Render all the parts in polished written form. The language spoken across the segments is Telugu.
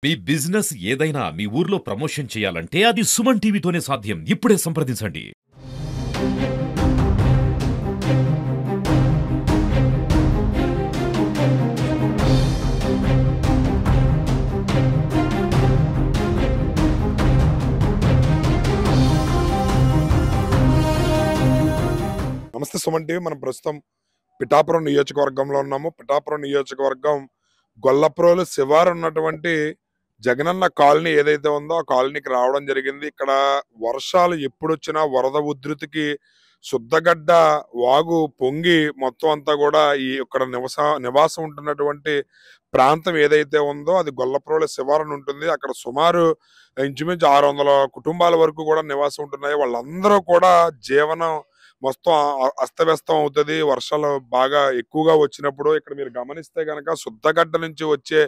మీ బిజినెస్ ఏదైనా మీ ఊర్లో ప్రమోషన్ చేయాలంటే అది సుమన్ టీవీతోనే సాధ్యం. ఇప్పుడే సంప్రదించండి. నమస్తే సుమన్ టీవీ. మనం ప్రస్తుతం పిఠాపురం నియోజకవర్గంలో ఉన్నాము. పిఠాపురం నియోజకవర్గం గొల్లప్రోలు శివారు ఉన్నటువంటి జగనన్న కాలనీ ఏదైతే ఉందో ఆ కాలనీకి రావడం జరిగింది. ఇక్కడ వర్షాలు ఎప్పుడొచ్చినా వరద ఉధృతికి శుద్ధగడ్డ వాగు పొంగి మొత్తం అంతా కూడా ఇక్కడ నివాసం ఉంటున్నటువంటి ప్రాంతం ఏదైతే ఉందో అది గొల్లప్రోలు శివారుని ఉంటుంది. అక్కడ సుమారు ఇంచుమించు 600 కుటుంబాల వరకు కూడా నివాసం ఉంటున్నాయి. వాళ్ళందరూ కూడా జీవనం మొత్తం అస్తవ్యస్తం అవుతుంది. వర్షాలు బాగా ఎక్కువగా వచ్చినప్పుడు ఇక్కడ మీరు గమనిస్తే గనక శుద్ధగడ్డ నుంచి వచ్చే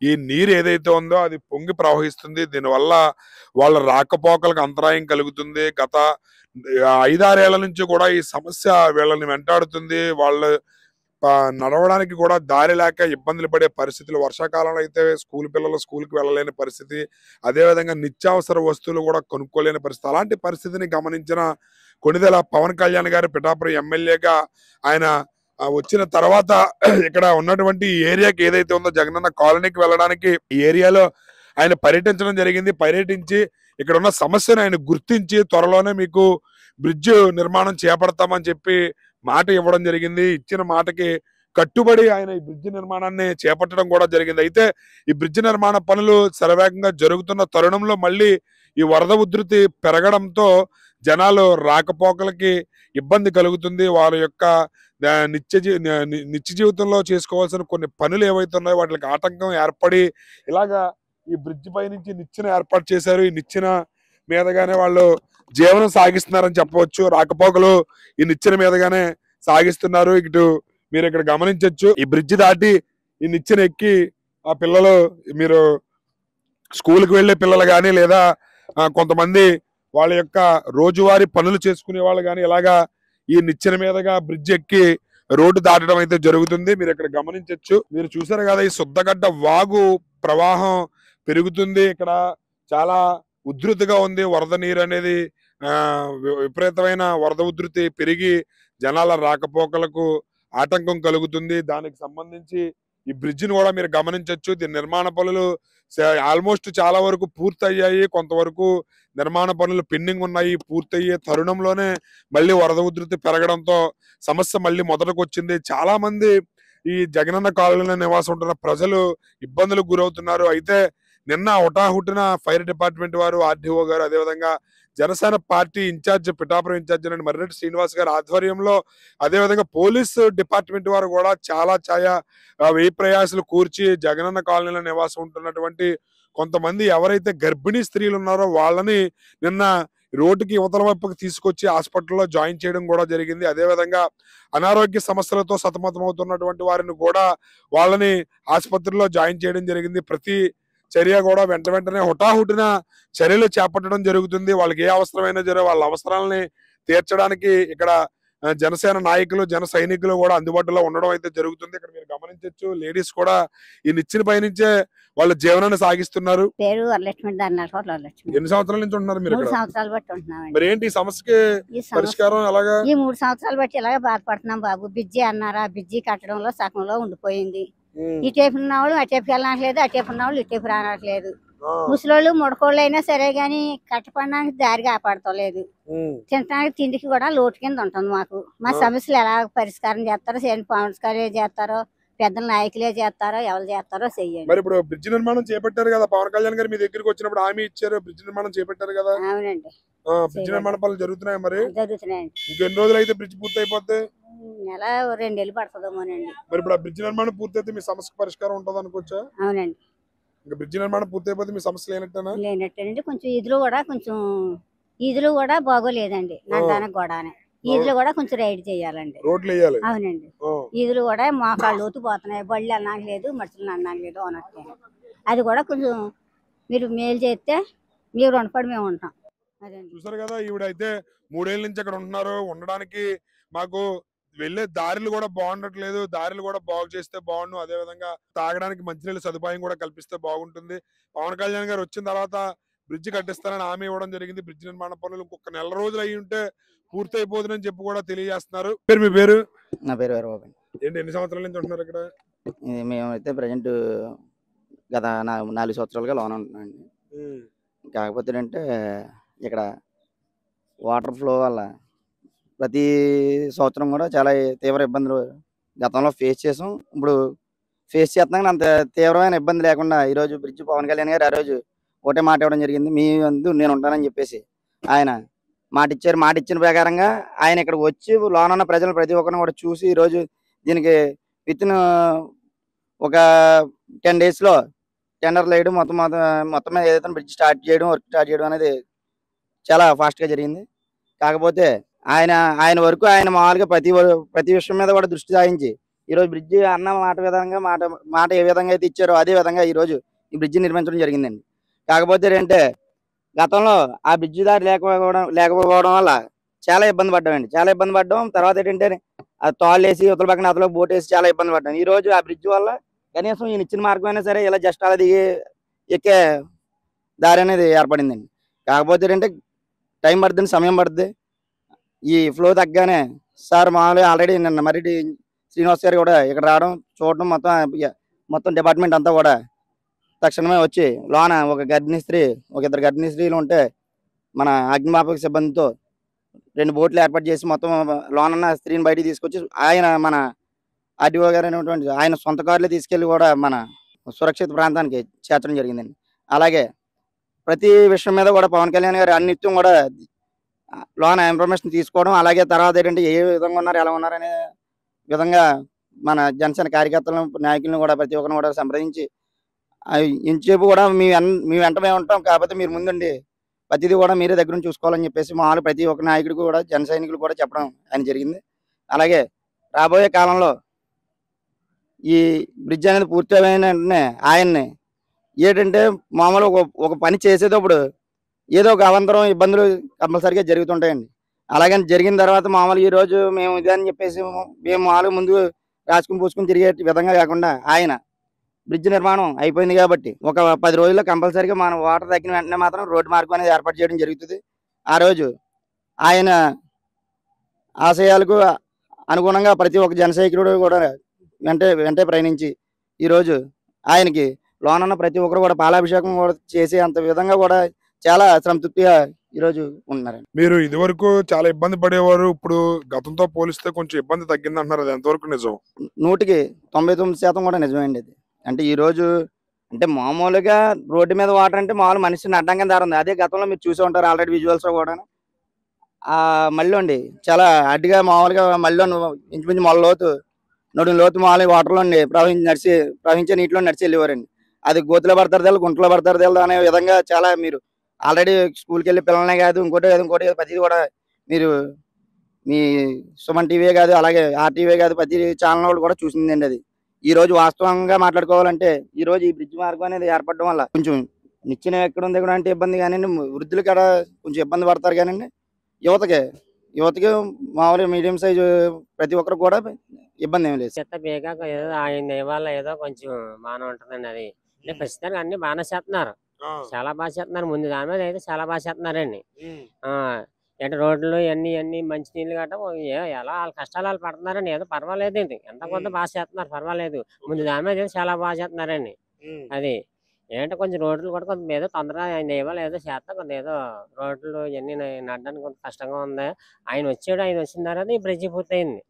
ఈ నీరు ఏదైతే ఉందో అది పొంగి ప్రవహిస్తుంది. దీనివల్ల వాళ్ళ రాకపోకలకు అంతరాయం కలుగుతుంది. గత 5-6 ఏళ్ల నుంచి కూడా ఈ సమస్య వీళ్ళని వెంటాడుతుంది. వాళ్ళు నడవడానికి కూడా దారి లేక ఇబ్బందులు పడే పరిస్థితులు. వర్షాకాలంలో అయితే పిల్లలు స్కూల్కి వెళ్ళలేని పరిస్థితి, అదేవిధంగా నిత్యావసర వస్తువులు కూడా కొనుక్కోలేని పరిస్థితి. అలాంటి పరిస్థితిని గమనించిన కొణిదెల పవన్ కళ్యాణ్ గారు పిఠాపురం ఎమ్మెల్యేగా ఆయన వచ్చిన తర్వాత ఇక్కడ ఉన్నటువంటి ఏరియాకి ఏదైతే ఉందో జగనన్న కాలనీకి వెళ్ళడానికి ఈ ఏరియాలో ఆయన పర్యటించడం జరిగింది. పర్యటించి ఇక్కడ ఉన్న సమస్యను ఆయన గుర్తించి త్వరలోనే మీకు బ్రిడ్జ్ నిర్మాణం చేపడతామని చెప్పి మాట ఇవ్వడం జరిగింది. ఇచ్చిన మాటకి కట్టుబడి ఆయన ఈ బ్రిడ్జ్ నిర్మాణాన్ని చేపట్టడం కూడా జరిగింది. అయితే ఈ బ్రిడ్జ్ నిర్మాణ పనులు శరవేగంగా జరుగుతున్న తరుణంలో మళ్ళీ ఈ వరద ఉధృతి పెరగడంతో జనాలు రాకపోకలకి ఇబ్బంది కలుగుతుంది. వారి యొక్క నిత్య జీవితంలో చేసుకోవాల్సిన కొన్ని పనులు ఏవైతే ఉన్నాయో వాటికి ఆటంకం ఏర్పడి ఇలాగా ఈ బ్రిడ్జ్ పై నుంచి నిచ్చెన ఏర్పాటు చేశారు. ఈ నిచ్చెన మీదగానే వాళ్ళు జీవనం సాగిస్తున్నారని చెప్పవచ్చు. రాకపోకలు ఈ నిచ్చెన మీదగానే సాగిస్తున్నారు. ఇటు మీరు ఇక్కడ గమనించవచ్చు. ఈ బ్రిడ్జ్ దాటి ఈ నిచ్చెన ఎక్కి ఆ పిల్లలు మీరు స్కూల్కి వెళ్ళే పిల్లలు కానీ లేదా కొంతమంది వాళ్ళ యొక్క రోజువారీ పనులు చేసుకునే వాళ్ళు కానీ ఇలాగా ఈ నిచ్చెన మీదగా బ్రిడ్జ్ ఎక్కి రోడ్డు దాటడం అయితే జరుగుతుంది. మీరు ఇక్కడ గమనించవచ్చు. మీరు చూసారు కదా, ఈ శుద్ధగడ్డ వాగు ప్రవాహం పెరుగుతుంది. ఇక్కడ చాలా ఉధృతిగా ఉంది. వరద నీరు అనేది విపరీతమైన వరద ఉధృతి పెరిగి జనాల రాకపోకలకు ఆటంకం కలుగుతుంది. దానికి సంబంధించి ఈ బ్రిడ్జిని కూడా మీరు గమనించవచ్చు. దీని నిర్మాణ పనులు ఆల్మోస్ట్ చాలా వరకు పూర్తయ్యాయి. కొంతవరకు నిర్మాణ పనులు పెండింగ్ ఉన్నాయి. పూర్తయ్యే తరుణంలోనే మళ్ళీ వరద ఉధృతి పెరగడంతో సమస్య మళ్ళీ మొదటకు వచ్చింది. చాలా మంది ఈ జగనన్న కాలనీలో నివాసం ఉంటున్న ప్రజలు ఇబ్బందులకు గురవుతున్నారు. అయితే నిన్న హుటాహుటిన ఫైర్ డిపార్ట్మెంట్ వారు, ఆర్డీఓ గారు, అదేవిధంగా Janasena party incharge Pithapuram incharge అయిన మర్రెడ్డి శ్రీనివాస్ గారి ఆధ్వర్యంలో అదేవిధంగా పోలీసు డిపార్ట్మెంట్ వారు కూడా చాలా వ్యయ ప్రయాసాలు కూర్చి జగనన్న కాలనీలో నివాసం ఉంటున్నటువంటి కొంతమంది ఎవరైతే గర్భిణీ స్త్రీలు ఉన్నారో వాళ్ళని నిన్న రోడ్డుకి యువతల వైపుకి తీసుకొచ్చి హాస్పిటల్లో జాయిన్ చేయడం కూడా జరిగింది. అదేవిధంగా అనారోగ్య సమస్యలతో సతమతమవుతున్నటువంటి వారిని కూడా వాళ్ళని ఆసుపత్రిలో జాయిన్ చేయడం జరిగింది. ప్రతి చర్య కూడా వెంటనే హుటాహుటిన చర్యలు చేపట్టడం జరుగుతుంది. వాళ్ళకి ఏ అవసరమైనా వాళ్ళ అవసరాలని తీర్చడానికి ఇక్కడ జనసేన నాయకులు, జన సైనికులు కూడా అందుబాటులో ఉండడం అయితే జరుగుతుంది. ఇక్కడ మీరు గమనించవచ్చు. లేడీస్ కూడా ఈ నిచ్చెన పై నుంచే వాళ్ళ జీవనాన్ని సాగిస్తున్నారు. పేరు వరలక్ష్మి. ఎన్ని సంవత్సరాల నుంచి ఉంటున్నారు మీరు? 3 సంవత్సరాలు బట్టి ఉంటున్నాం. మరి ఏంటి ఈ సమస్యకి పరిష్కారం ఎలాగా? ఈ 3 సంవత్సరాలు బట్టి ఇలాగే బాధపడుతున్నాం బాబు. బిజ్జి అన్నారా, బిజ్జి కట్టడంలో సగంలో ఉండిపోయింది. ఇటేపు ఉన్న వాళ్ళు అటేపు వెళ్ళనట్లేదు, అటేపు ఉన్న వాళ్ళు ఇటేపు రానట్లేదు. ముసలోళ్ళు ముడకోళ్ళు అయినా సరే గాని కట్టపడడానికి దారి కాపాడతలేదు. తినడానికి తిండికి కూడా లోటు కింద ఉంటుంది మాకు. మా సమస్యలు ఎలా పరిష్కారం చేస్తారో, పవన్ కళ్యాణ్ చేస్తారో, పెద్ద నాయకులే చేస్తారో, ఎవరు చేస్తారో చెయ్యండి. మరి ఇప్పుడు బ్రిడ్జ్ నిర్మాణం చేపట్టారు కదా, పవన్ కళ్యాణ్ గారు మీ దగ్గరికి వచ్చినప్పుడు హామీ ఇచ్చారు, బ్రిడ్జ్ నిర్మాణం చేపట్టారు కదా? అవునండి. బ్రిడ్జ్ నిర్మాణ పనులు జరుగుతున్నాయి. మరి జరుగుతున్నాయండి. ఇంకెన్ని రోజులు అయితే బ్రిడ్జ్ పూర్తి అయిపోతే? నెల 2 నెలలు పడుతుందేమోనండి. మరి ఇప్పుడు ఆ బ్రిడ్జ్ నిర్మాణం పూర్తయితే మీ సమస్య పరిష్కారం ఉంటుంది అనుకోవచ్చా? అవునండి. ఇంకా బ్రిడ్జ్ నిర్మాణం పూర్తి అయిపోతే మీ సమస్య లేనట్టేనండి. కొంచెం ఈదులు కూడా బాగోలేదండి. నడ్డానికి గోడానే ఈదులు కూడా కొంచెం రైడ్ చేయాలండి. రోడ్లు వేయాలి. అవునండి. ఈదులు కూడా మోకాళ్ళు లోతు పోతున్నాయి. బళ్ళు అన్నాక లేదు, మనుషులు అన్నాక లేదు అన్నట్టు. అది కూడా కొంచెం మీరు మేలు చేస్తే మీరు రుణపడి మేము ఉంటాం. చూసారు కదా, ఈవిడైతే 3 ఏళ్ళ నుంచి అక్కడ ఉంటున్నారు. ఉండడానికి మాకు వెళ్ళే దారులు కూడా బాగుండట్లేదు. దారులు కూడా బాగు చేస్తే బాగుండు. అదే విధంగా తాగడానికి మంచినీళ్ళ సదుపాయం కూడా కల్పిస్తే బాగుంటుంది. పవన్ కళ్యాణ్ గారు వచ్చిన తర్వాత బ్రిడ్జ్ కట్టిస్తారని హామీ ఇవ్వడం జరిగింది. బ్రిడ్జ్ నిర్మాణ పనులు ఇంకొక నెల రోజులు అయ్యి ఉంటే పూర్తి అయిపోతుందని చెప్పి కూడా తెలియజేస్తున్నారు. మీ పేరు? నా పేరు వీరబాబు. ఏంటి, ఎన్ని సంవత్సరాల నుంచి ఉంటున్నారు ఇక్కడ? మేమైతే ప్రజెంట్ గత 4 సంవత్సరాలుగా లోన్ ఉంటున్నామండి. కాకపోతే ఏంటంటే ఇక్కడ వాటర్ ఫ్లో వల్ల ప్రతి సంవత్సరం కూడా చాలా తీవ్ర ఇబ్బందులు గతంలో ఫేస్ చేసాం. ఇప్పుడు ఫేస్ చేస్తున్నాం. అంత తీవ్రమైన ఇబ్బంది లేకుండా ఈరోజు బ్రిడ్జ్ పవన్ కళ్యాణ్ గారు ఆ రోజు ఒకటే మాట ఇవ్వడం జరిగింది. మీ వంతు నేను ఉంటానని చెప్పేసి ఆయన మాట ఇచ్చారు. మాట ఇచ్చిన ప్రకారంగా ఆయన ఇక్కడికి వచ్చి లోన్ ఉన్న ప్రజలు ప్రతి ఒక్కరిని కూడా చూసి ఈరోజు దీనికి వితిన్ ఒక 10 daysలో టెండర్లు వేయడం మొత్తం ఏదైతే బ్రిడ్జ్ వర్క్ స్టార్ట్ చేయడం అనేది చాలా ఫాస్ట్గా జరిగింది. కాకపోతే ఆయన వరకు ఆయన మామూలుగా ప్రతి విషయం మీద కూడా దృష్టి సారించి ఈరోజు బ్రిడ్జ్ అన్న మాట ఏ విధంగా అయితే ఇచ్చారో అదే విధంగా ఈరోజు ఈ బ్రిడ్జ్ నిర్మించడం జరిగిందండి. కాకపోతే ఏంటంటే గతంలో ఆ బ్రిడ్జ్ దారి లేకపోవడం వల్ల చాలా ఇబ్బంది పడ్డాం. తర్వాత ఏంటంటే ఆ తాళ్ళు వేసి ఉత్తర పక్కన అతలో బోట్ వేసి చాలా ఇబ్బంది పడ్డాం. ఈ రోజు ఆ బ్రిడ్జ్ వల్ల కనీసం ఈయన ఇచ్చిన మార్గం అయినా సరే ఇలా జస్ట్ అలా దిగి ఎక్కే దారి అనేది ఏర్పడిందండి. కాకపోతే ఏంటంటే టైం పడుతుంది, సమయం పడుతుంది. ఈ ఫ్లో తగ్గగానే సార్ మామూలుగా ఆల్రెడీ నిన్న మరిడి శ్రీనివాస్ గారు కూడా ఇక్కడ రావడం చూడడం మొత్తం డిపార్ట్మెంట్ అంతా కూడా తక్షణమే వచ్చి లోన ఒక ఇద్దరు గర్భిణీ స్త్రీలు ఉంటే మన అగ్నిమాపక సిబ్బందితో 2 బోట్లు ఏర్పాటు చేసి మొత్తం లోన్ ఉన్న స్త్రీని బయటికి తీసుకొచ్చి ఆయన మన ఆర్డీఓ గారు అనేటువంటి ఆయన సొంత కారులో తీసుకెళ్లి కూడా మన సురక్షిత ప్రాంతానికి చేర్చడం జరిగిందండి. అలాగే ప్రతి విషయం మీద కూడా పవన్ కళ్యాణ్ గారు అన్నిత్యం కూడా లోన్ ఇన్ఫర్మేషన్ తీసుకోవడం, అలాగే తర్వాత ఏంటంటే ఏ విధంగా ఉన్నారు ఎలా ఉన్నారు అనే విధంగా మన జనసేన కార్యకర్తలను నాయకులను కూడా ప్రతి ఒక్కరిని కూడా సంప్రదించి ఇంచేపు కూడా మీ వెంట మేము ఉంటాం. కాకపోతే మీరు ముందుండి ప్రతిదీ కూడా మీరే దగ్గర నుంచి చూసుకోవాలని చెప్పేసి మామూలు ప్రతి ఒక్క నాయకుడికి కూడా జన సైనికులు కూడా చెప్పడం ఆయన జరిగింది. అలాగే రాబోయే కాలంలో ఈ బ్రిడ్జ్ అనేది పూర్తి అయిన వెంటనే ఆయన్ని ఏంటంటే మామూలు ఒక పని చేసేటప్పుడు ఏదో ఒక అవంతరం ఇబ్బందులు కంపల్సరీగా జరుగుతుంటాయండి. అలాగని జరిగిన తర్వాత మామూలు ఈరోజు మేము ఇదే అని చెప్పేసి మేము మామూలుగా ముందు రాసుకుని పూసుకుని తిరిగే విధంగా కాకుండా ఆయన బ్రిడ్జ్ నిర్మాణం అయిపోయింది కాబట్టి ఒక 10 రోజుల్లో కంపల్సరీగా మనం వాటర్ తగ్గిన వెంటనే మాత్రం రోడ్డు మార్గం అనేది ఏర్పాటు చేయడం జరుగుతుంది. ఆ రోజు ఆయన ఆశయాలకు అనుగుణంగా ప్రతి ఒక్క జనసైనికుడు కూడా వెంటే ప్రయాణించి ఈరోజు ఆయనకి లోన్ ఉన్న ప్రతి ఒక్కరు కూడా పాలాభిషేకం కూడా చేసే అంత విధంగా కూడా చాలా సంతృప్తిగా ఈరోజు ఉంటున్నారండి. మీరు ఇదివరకు చాలా ఇబ్బంది పడేవారు, ఇప్పుడు గతంతో పోలిస్తే కొంచెం ఇబ్బంది తగ్గింది అంటున్నారు. అది ఎంతవరకు నిజం? 99% కూడా నిజమేండి. అది అంటే ఈరోజు అంటే మామూలుగా రోడ్డు మీద వాటర్ అంటే మామూలు మనిషిని అడ్డంగా దారి ఉంది. అదే గతంలో మీరు చూసి ఉంటారు ఆల్రెడీ విజువల్స్ కూడా. మళ్ళీ అండి చాలా అడ్డుగా మామూలుగా మళ్ళీ ఇంచుమించు మొల లోతు మామూలుగా వాటర్లో ప్రవహించే నీటిలో నడిచి వెళ్ళేవారండి. అది గోతులో పడతారు తెలు, గుంటలో పడతారు తెలు అనే విధంగా చాలా మీరు ఆల్రెడీ స్కూల్కి వెళ్ళి పిల్లలనే కాదు ఇంకోటి ప్రతిదీ కూడా మీరు మీ సుమన్ టీవీ కాదు అలాగే ఆర్టీవీ కాదు ప్రతి ఛానల్ కూడా చూసిందండి. అది ఈ రోజు వాస్తవంగా మాట్లాడుకోవాలంటే ఈ రోజు ఈ బ్రిడ్జ్ మార్గం అనేది ఏర్పడడం వల్ల కొంచెం నిచ్చెన ఎక్కడ ఉంది కూడా అంటే ఇబ్బంది కానివ్వండి, వృద్ధులు కూడా కొంచెం ఇబ్బంది పడతారు కానివ్వండి, యువతకి మామూలుగా మీడియం సైజు ప్రతి ఒక్కరు కూడా ఇబ్బంది ఏమి లేదు. చెత్త బేగా ఏదో ఆయన వల్ల ఏదో కొంచెం బాగానే ఉంటుందండి. అది అంటే ప్రస్తుతానికి అన్ని బాగానే చేస్తున్నారు, చాలా బాగా చేస్తున్నారు. ముందు దాని మీద అయితే చాలా బాగా చేస్తున్నారండి. అంటే రోడ్లు అన్ని మంచి నీళ్ళు గట్ట ఎలా వాళ్ళ కష్టాలు వాళ్ళు పడుతున్నారండి. ఏదో పర్వాలేదు అండి, ఎంత కొంత బాగా చేస్తున్నారు, పర్వాలేదు. ముందు దాని మీద చాలా బాగా చేస్తున్నారండి. అది ఏంటంటే కొంచెం రోడ్లు కూడా కొంత ఏదో తొందరగా ఆయన ఇవ్వాలి ఏదో చేస్తా కొంత ఏదో రోడ్లు ఇవన్నీ నడడానికి కొంత కష్టంగా ఉంది. ఆయన వచ్చిన తర్వాత ఈ బ్రిడ్జి పూర్తయింది,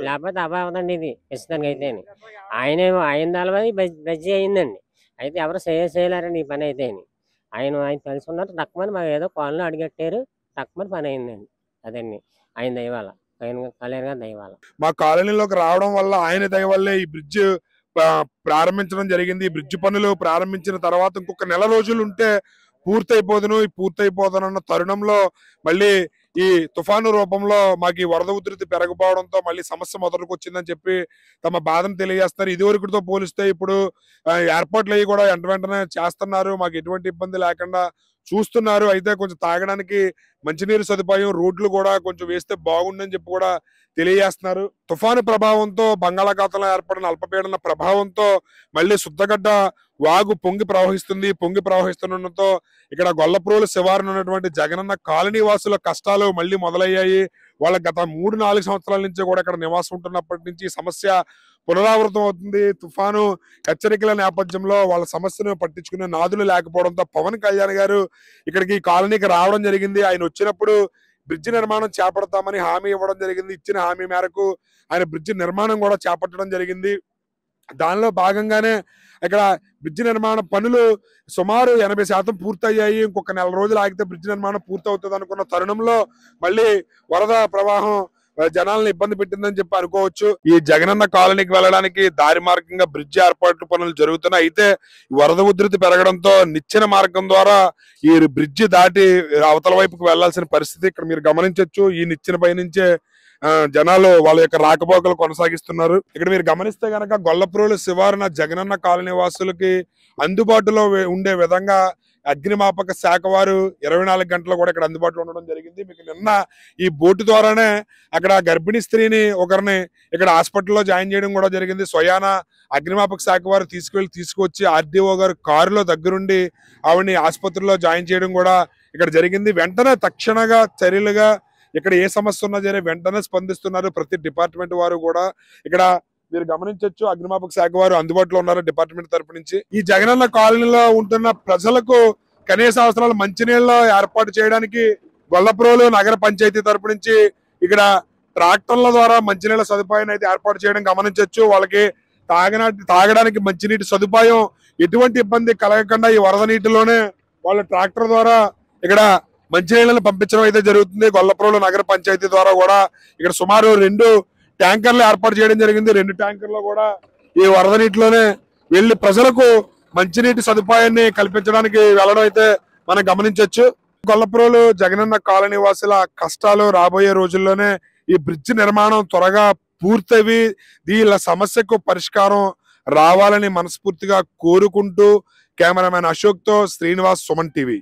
లేకపోతే అవ్వదండి ఇది ప్రస్తుతానికి అయితే. ఆయన దాని బ్రిడ్జి అయిందండి. అయితే ఎవరు చేయలేరండి ఈ పని అయితే. ఆయన తెలుసుకున్నారు తక్కువని మాకు ఏదో కాళ్ళు అడిగట్టారు, తక్కువ పని అయిందండి. అదండి ఆయన దయవాల, కళ్యాణ్ గారి దయవాల. మా కాలనీలోకి రావడం వల్ల ఆయన దయ వల్లే ఈ బ్రిడ్జ్ ప్రారంభించడం జరిగింది. ఈ బ్రిడ్జ్ పనులు ప్రారంభించిన తర్వాత ఇంకొక నెల రోజులు ఉంటే పూర్తయిపోదును అన్న తరుణంలో మళ్ళీ ఈ తుఫాను రూపంలో మాకు ఈ వరద ఉధృతి పెరగపోవడంతో మళ్ళీ సమస్య మొదటికి వచ్చిందని చెప్పి తమ బాధను తెలియజేస్తున్నారు. ఇదివరకుతో పోలిస్తే ఇప్పుడు ఏర్పాట్లు అవి కూడా వెంటనే చేస్తున్నారు. మాకు ఎటువంటి ఇబ్బంది లేకుండా చూస్తున్నారు. అయితే కొంచెం తాగడానికి మంచినీరు సదుపాయం, రోడ్లు కూడా కొంచెం వేస్తే బాగుండని చెప్పి కూడా తెలియజేస్తున్నారు. తుఫాను ప్రభావంతో బంగాళాఖాతంలో ఏర్పడిన అల్పపీడన ప్రభావంతో మళ్ళీ శుద్ధగడ్డ వాగు పొంగి ప్రవహిస్తుంది. పొంగి ప్రవహిస్తుండటంతో ఇక్కడ గొల్లప్రోలు శివారున ఉన్నటువంటి జగనన్న కాలనీ వాసుల కష్టాలు మళ్ళీ మొదలయ్యాయి. వాళ్ళ గత 3-4 సంవత్సరాల నుంచి కూడా ఇక్కడ నివాసం ఉంటున్నప్పటి నుంచి సమస్య పునరావృతం అవుతుంది. తుఫాను హెచ్చరికల నేపథ్యంలో వాళ్ళ సమస్యను పట్టించుకునే నాదులు లేకపోవడంతో పవన్ కళ్యాణ్ గారు ఇక్కడికి కాలనీకి రావడం జరిగింది. ఆయన వచ్చినప్పుడు బ్రిడ్జి నిర్మాణం చేపడతామని హామీ ఇవ్వడం జరిగింది. ఇచ్చిన హామీ మేరకు ఆయన బ్రిడ్జి నిర్మాణం కూడా చేపట్టడం జరిగింది. దానిలో భాగంగానే ఇక్కడ బ్రిడ్జి నిర్మాణ పనులు సుమారు 80% పూర్తయ్యాయి. ఇంకొక నెల రోజులు ఆగితే బ్రిడ్జి నిర్మాణం పూర్తవుతుంది అనుకున్న తరుణంలో మళ్ళీ వరద ప్రవాహం జనాలను ఇబ్బంది పెట్టిందని చెప్పి అనుకోవచ్చు. ఈ జగనన్న కాలనీకి వెళ్ళడానికి దారి మార్గంగా బ్రిడ్జి ఏర్పాటు పనులు జరుగుతున్నాయి. అయితే వరద ఉధృతి పెరగడంతో నిచ్చెన మార్గం ద్వారా ఈ బ్రిడ్జి దాటి అవతల వైపుకు వెళ్లాల్సిన పరిస్థితి ఇక్కడ మీరు గమనించవచ్చు. ఈ నిచ్చెన పై నుంచే జనాలు వాళ్ళ యొక్క రాకపోకలు కొనసాగిస్తున్నారు. ఇక్కడ మీరు గమనిస్తే గనక గొల్లప్రోలు శివారున జగనన్న కాలనీ వాసులకి అందుబాటులో ఉండే విధంగా అగ్నిమాపక శాఖ వారు 24 గంటలు కూడా ఇక్కడ అందుబాటులో ఉండడం జరిగింది. మీకు నిన్న ఈ బోటు ద్వారానే అక్కడ గర్భిణీ స్త్రీని ఒకరిని ఇక్కడ హాస్పిటల్లో జాయిన్ చేయడం కూడా జరిగింది. స్వయాన అగ్నిమాపక శాఖ వారు తీసుకొచ్చి ఆర్డీఓ గారు కారులో దగ్గరుండి ఆవిడని ఆసుపత్రిలో జాయిన్ చేయడం కూడా ఇక్కడ జరిగింది. వెంటనే తక్షణంగా చర్యలుగా ఇక్కడ ఏ సమస్య ఉన్నా సరే వెంటనే స్పందిస్తున్నారు ప్రతి డిపార్ట్మెంట్ వారు కూడా. ఇక్కడ మీరు గమనించవచ్చు అగ్నిమాపక శాఖ వారు అందుబాటులో ఉన్నారు డిపార్ట్మెంట్ తరపు నుంచి. ఈ జగనన్న కాలనీలో ఉంటున్న ప్రజలకు కనీస అవసరాలు మంచినీళ్ళు ఏర్పాటు చేయడానికి గొల్లప్రోలు నగర పంచాయతీ తరపు నుంచి ఇక్కడ ట్రాక్టర్ల ద్వారా మంచినీళ్ళ సదుపాయాన్ని అయితే ఏర్పాటు చేయడం గమనించవచ్చు. వాళ్ళకి తాగడానికి మంచినీటి సదుపాయం ఎటువంటి ఇబ్బంది కలగకుండా ఈ వరద నీటిలోనే వాళ్ళ ట్రాక్టర్ ద్వారా ఇక్కడ మంచినీళ్ళని పంపించడం అయితే జరుగుతుంది. గొల్లప్రోలు నగర పంచాయతీ ద్వారా కూడా ఇక్కడ సుమారు 2 ట్యాంకర్లు ఏర్పాటు చేయడం జరిగింది. 2 ట్యాంకర్లు కూడా ఈ వరద నీటిలోనే వెళ్లి ప్రజలకు మంచినీటి సదుపాయాన్ని కల్పించడానికి వెళ్ళడం అయితే మనం గమనించవచ్చు. గొల్లప్రోలు జగనన్న కాలనీ వాసుల కష్టాలు రాబోయే రోజుల్లోనే ఈ బ్రిడ్జ్ నిర్మాణం త్వరగా పూర్తవి వీళ్ళ సమస్యకు పరిష్కారం రావాలని మనస్ఫూర్తిగా కోరుకుంటూ కెమెరామెన్ అశోక్ తో శ్రీనివాస్, సుమన్ టీవీ.